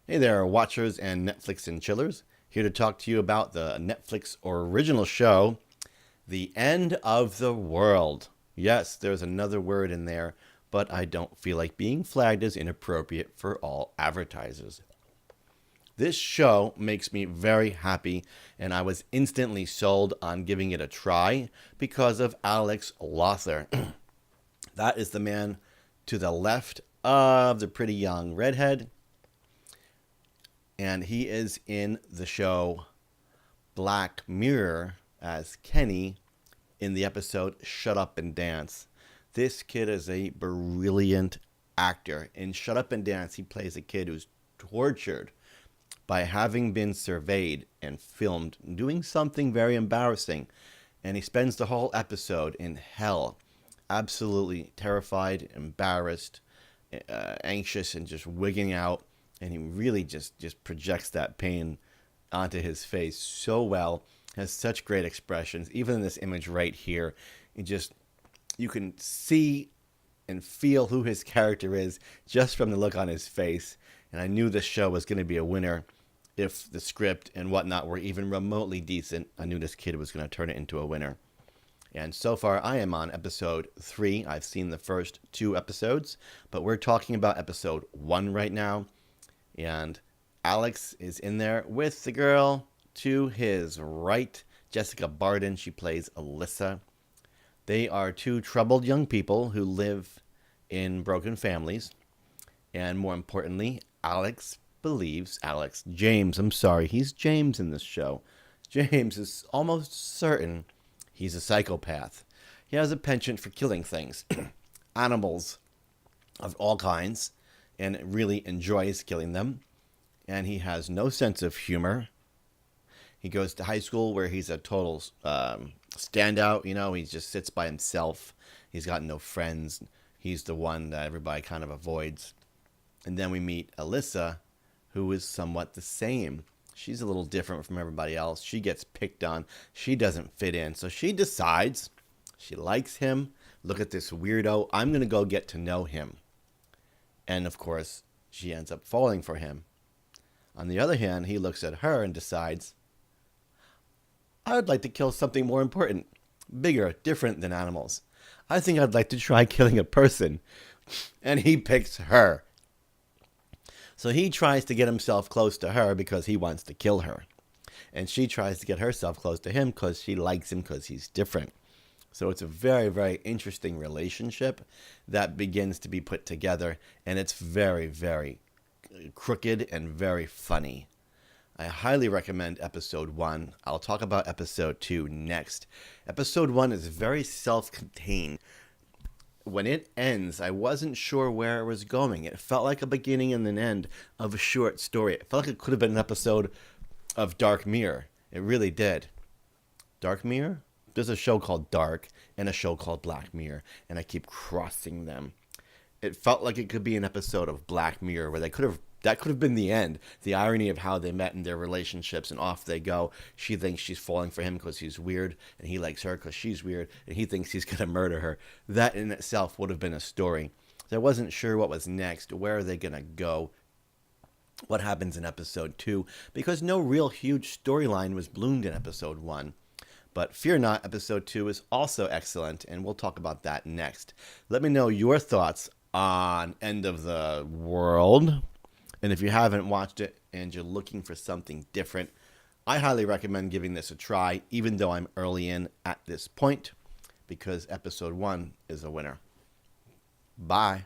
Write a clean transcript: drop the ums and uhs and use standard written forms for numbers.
Hey there, watchers and Netflix and chillers. Here to talk to you about the Netflix original show, The End of the World. Yes, there's another word in there, but I don't feel like being flagged as inappropriate for all advertisers. This show makes me very happy, and I was instantly sold on giving it a try because of Alex Lothar. That is the man to the left of the pretty young redhead, and he is in the show Black Mirror as Kenny in the episode Shut Up and Dance. This kid is a brilliant actor. In Shut Up and Dance, he plays a kid who's tortured by having been surveyed and filmed doing something very embarrassing. And he spends the whole episode in hell, absolutely terrified, embarrassed, anxious, and just wigging out. And he really just projects that pain onto his face so well. Has such great expressions. Even in this image right here, you can see and feel who his character is just from the look on his face. And I knew this show was going to be a winner if the script and whatnot were even remotely decent. I knew this kid was going to turn it into a winner. And so far, I am on episode 3. I've seen the first 2 episodes, but we're talking about episode 1 right now. And Alex is in there with the girl to his right, Jessica Barden. She plays Alyssa. They are 2 troubled young people who live in broken families. And more importantly, James, I'm sorry, he's James in this show. James is almost certain he's a psychopath. He has a penchant for killing things, animals of all kinds, and really enjoys killing them. And he has no sense of humor. He goes to high school where he's a total standout. He just sits by himself. He's got no friends. He's the one that everybody kind of avoids. And then we meet Alyssa, who is somewhat the same. She's a little different from everybody else. She gets picked on. She doesn't fit in. So she decides she likes him. Look at this weirdo. I'm going to go get to know him. And of course, she ends up falling for him. On the other hand, he looks at her and decides, I would like to kill something more important, bigger, different than animals. I think I'd like to try killing a person. And he picks her. So he tries to get himself close to her because he wants to kill her. And she tries to get herself close to him because she likes him because he's different. So it's a very, very interesting relationship that begins to be put together. And it's very, very crooked and very funny. I highly recommend episode 1. I'll talk about episode 2 next. Episode 1 is very self-contained. When it ends, I wasn't sure where it was going. It felt like a beginning and an end of a short story. It felt like it could have been an episode of Dark Mirror. It really did. Dark Mirror? There's a show called Dark and a show called Black Mirror, and I keep crossing them. It felt like it could be an episode of Black Mirror where that could have been the end. The irony of how they met in their relationships, and off they go. She thinks she's falling for him because he's weird, and he likes her because she's weird, and he thinks he's going to murder her. That in itself would have been a story. So I wasn't sure what was next. Where are they going to go? What happens in episode 2? Because no real huge storyline was bloomed in episode 1. But fear not, episode 2 is also excellent, and we'll talk about that next. Let me know your thoughts on End of the World. And if you haven't watched it and you're looking for something different, I highly recommend giving this a try, even though I'm early in at this point, because episode 1 is a winner. Bye.